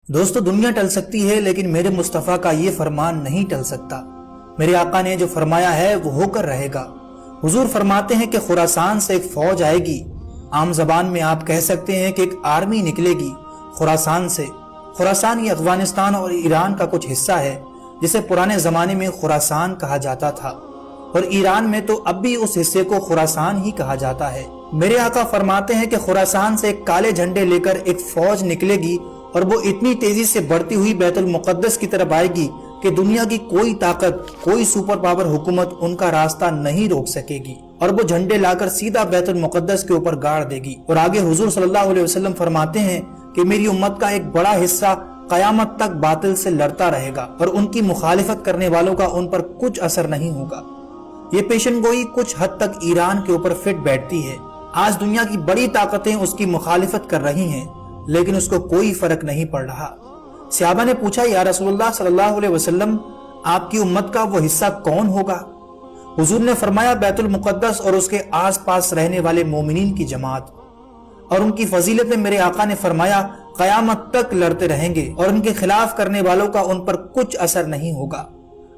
دوستو دنیا ٹل سکتی ہے لیکن میرے مصطفیٰ کا یہ فرمان نہیں ٹل سکتا۔ میرے آقا نے جو فرمایا ہے وہ ہو کر رہے گا۔ حضور فرماتے ہیں کہ خراسان سے ایک فوج آئے گی۔ عام زبان میں آپ کہہ سکتے ہیں کہ ایک آرمی نکلے گی خراسان سے۔ خراسان یہ افغانستان اور ایران کا کچھ حصہ ہے جسے پرانے زمانے میں خراسان کہا جاتا تھا، اور ایران میں تو اب بھی اس حصے کو خراسان ہی کہا جاتا ہے۔ میرے آقا فرماتے ہیں کہ خراسان سے ایک کالے جھنڈے لے کر ایک فوج نکلے گی اور وہ اتنی تیزی سے بڑھتی ہوئی بیت المقدس کی طرف آئے گی کہ دنیا کی کوئی طاقت، کوئی سپر پاور حکومت ان کا راستہ نہیں روک سکے گی، اور وہ جھنڈے لا کر سیدھا بیت المقدس کے اوپر گاڑ دے گی۔ اور آگے حضور صلی اللہ علیہ وسلم فرماتے ہیں کہ میری امت کا ایک بڑا حصہ قیامت تک باطل سے لڑتا رہے گا اور ان کی مخالفت کرنے والوں کا ان پر کچھ اثر نہیں ہوگا۔ یہ پیشن گوئی کچھ حد تک ایران کے اوپر فٹ بیٹھتی ہے۔ آج دنیا کی بڑی طاقتیں اس کی مخالفت کر رہی ہیں لیکن اس کو کوئی فرق نہیں پڑ رہا۔ صحابہ نے پوچھا، یا رسول اللہ صلی اللہ علیہ وسلم، آپ کی امت کا وہ حصہ کون ہوگا؟ حضور نے فرمایا، بیت المقدس اور اس کے آس پاس رہنے والے مومنین کی جماعت۔ اور ان کی فضیلت میں میرے آقا نے فرمایا، قیامت تک لڑتے رہیں گے اور ان کے خلاف کرنے والوں کا ان پر کچھ اثر نہیں ہوگا۔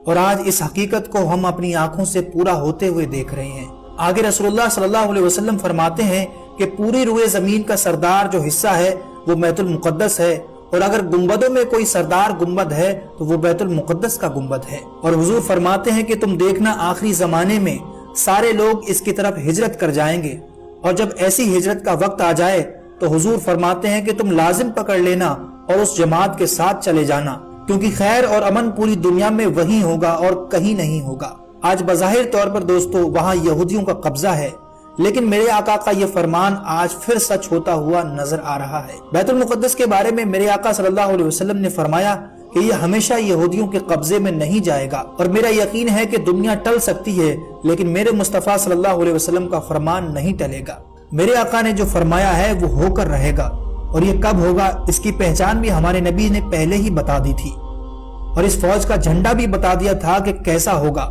اور آج اس حقیقت کو ہم اپنی آنکھوں سے پورا ہوتے ہوئے دیکھ رہے ہیں۔ آگے رسول اللہ صلی اللہ علیہ وسلم فرماتے ہیں کہ پوری روئے زمین کا سردار جو حصہ ہے وہ بیت المقدس ہے، اور اگر گنبدوں میں کوئی سردار گنبد ہے تو وہ بیت المقدس کا گنبد ہے۔ اور حضور فرماتے ہیں کہ تم دیکھنا آخری زمانے میں سارے لوگ اس کی طرف ہجرت کر جائیں گے، اور جب ایسی ہجرت کا وقت آ جائے تو حضور فرماتے ہیں کہ تم لازم پکڑ لینا اور اس جماعت کے ساتھ چلے جانا، کیونکہ خیر اور امن پوری دنیا میں وہی ہوگا اور کہیں نہیں ہوگا۔ آج بظاہر طور پر دوستو وہاں یہودیوں کا قبضہ ہے، لیکن میرے آقا کا یہ فرمان آج پھر سچ ہوتا ہوا نظر آ رہا ہے۔ بیت المقدس کے بارے میں میرے آقا صلی اللہ علیہ وسلم نے فرمایا کہ یہ ہمیشہ یہودیوں کے قبضے میں نہیں جائے گا، اور میرا یقین ہے کہ دنیا ٹل سکتی ہے لیکن میرے مصطفیٰ صلی اللہ علیہ وسلم کا فرمان نہیں ٹلے گا۔ میرے آقا نے جو فرمایا ہے وہ ہو کر رہے گا، اور یہ کب ہوگا اس کی پہچان بھی ہمارے نبی نے پہلے ہی بتا دی تھی، اور اس فوج کا جھنڈا بھی بتا دیا تھا کہ کیسا ہوگا۔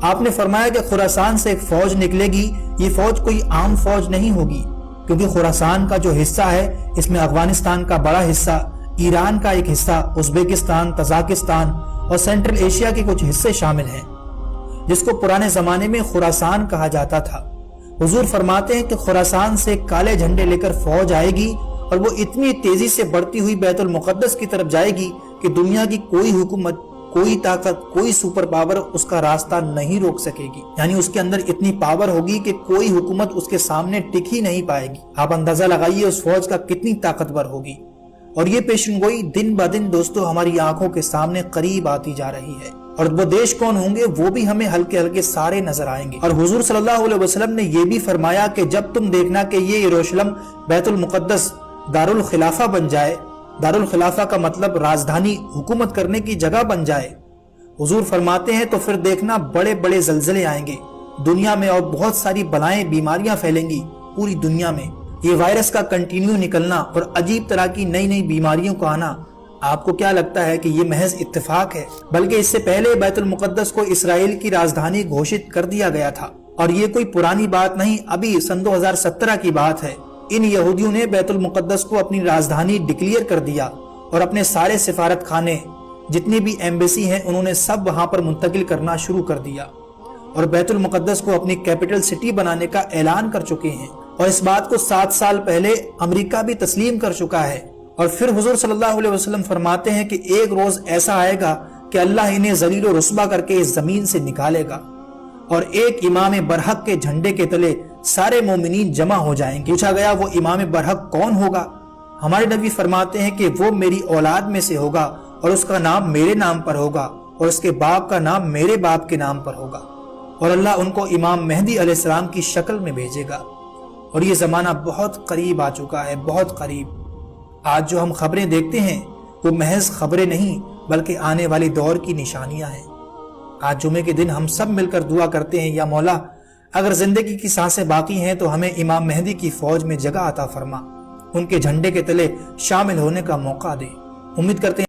آپ نے فرمایا کہ خراسان سے ایک فوج نکلے گی۔ یہ فوج کوئی عام فوج نہیں ہوگی، کیونکہ خراسان کا جو حصہ ہے اس میں افغانستان کا بڑا حصہ، ایران کا ایک حصہ، ازبکستان، تاجکستان اور سینٹرل ایشیا کے کچھ حصے شامل ہیں، جس کو پرانے زمانے میں خراسان کہا جاتا تھا۔ حضور فرماتے ہیں کہ خراسان سے کالے جھنڈے لے کر فوج آئے گی اور وہ اتنی تیزی سے بڑھتی ہوئی بیت المقدس کی طرف جائے گی کہ دنیا کی کوئی حکومت، کوئی طاقت، کوئی سپر پاور اس کا راستہ نہیں روک سکے گی۔ یعنی اس کے اندر اتنی پاور ہوگی کہ کوئی حکومت اس کے سامنے ٹک ہی نہیں پائے گی۔ آپ اندازہ لگائیے اس فوج کا کتنی طاقتور ہوگی، اور یہ پیشن گوئی دن بہ دن دوستو ہماری آنکھوں کے سامنے قریب آتی جا رہی ہے، اور وہ دیش کون ہوں گے وہ بھی ہمیں ہلکے ہلکے سارے نظر آئیں گے۔ اور حضور صلی اللہ علیہ وسلم نے یہ بھی فرمایا کہ جب تم دیکھنا کہ یہ یروشلم بیت المقدس دارالخلافہ بن جائے، دارالخلافہ کا مطلب راجدھانی، حکومت کرنے کی جگہ بن جائے، حضور فرماتے ہیں تو پھر دیکھنا بڑے بڑے زلزلے آئیں گے دنیا میں، اور بہت ساری بلائیں، بیماریاں پھیلیں گی پوری دنیا میں۔ یہ وائرس کا کنٹینیو نکلنا اور عجیب طرح کی نئی نئی بیماریوں کو آنا، آپ کو کیا لگتا ہے کہ یہ محض اتفاق ہے؟ بلکہ اس سے پہلے بیت المقدس کو اسرائیل کی راجدھانی گھوشت کر دیا گیا تھا، اور یہ کوئی پرانی بات نہیں، ابھی سن 2017 کی بات ہے۔ ان یہودیوں نے بیت المقدس کو اپنی راجدھانی ڈکلیئر کر دیا، اور اپنے سارے سفارت خانے، جتنی بھی ایمبیسی ہیں، انہوں نے سب وہاں پر منتقل کرنا شروع کر دیا، اور بیت المقدس کو اپنی کیپٹل سٹی بنانے کا اعلان کر چکے ہیں۔ اور اس بات کو 7 سال پہلے امریکہ بھی تسلیم کر چکا ہے۔ اور پھر حضور صلی اللہ علیہ وسلم فرماتے ہیں کہ ایک روز ایسا آئے گا کہ اللہ انہیں ذلیل و رسوا کر کے اس زمین سے نکالے گا، اور ایک امام برحق کے جھنڈے کے تلے سارے مومنین جمع ہو جائیں گے۔ پوچھا گیا وہ امام برحق کون ہوگا؟ ہمارے نبی فرماتے ہیں کہ وہ میری اولاد میں سے ہوگا، اور اس کا نام میرے نام پر ہوگا، اور اس کے باپ کا نام میرے باپ کے نام پر ہوگا، اور اللہ ان کو امام مہدی علیہ السلام کی شکل میں بھیجے گا۔ اور یہ زمانہ بہت قریب آ چکا ہے، بہت قریب۔ آج جو ہم خبریں دیکھتے ہیں وہ محض خبریں نہیں بلکہ آنے والے دور کی نشانیاں ہیں۔ آج جمعے کے دن ہم سب مل کر دعا کرتے ہیں، یا مولا اگر زندگی کی سانسیں باقی ہیں تو ہمیں امام مہدی کی فوج میں جگہ عطا فرما، ان کے جھنڈے کے تلے شامل ہونے کا موقع دے۔ امید کرتے ہیں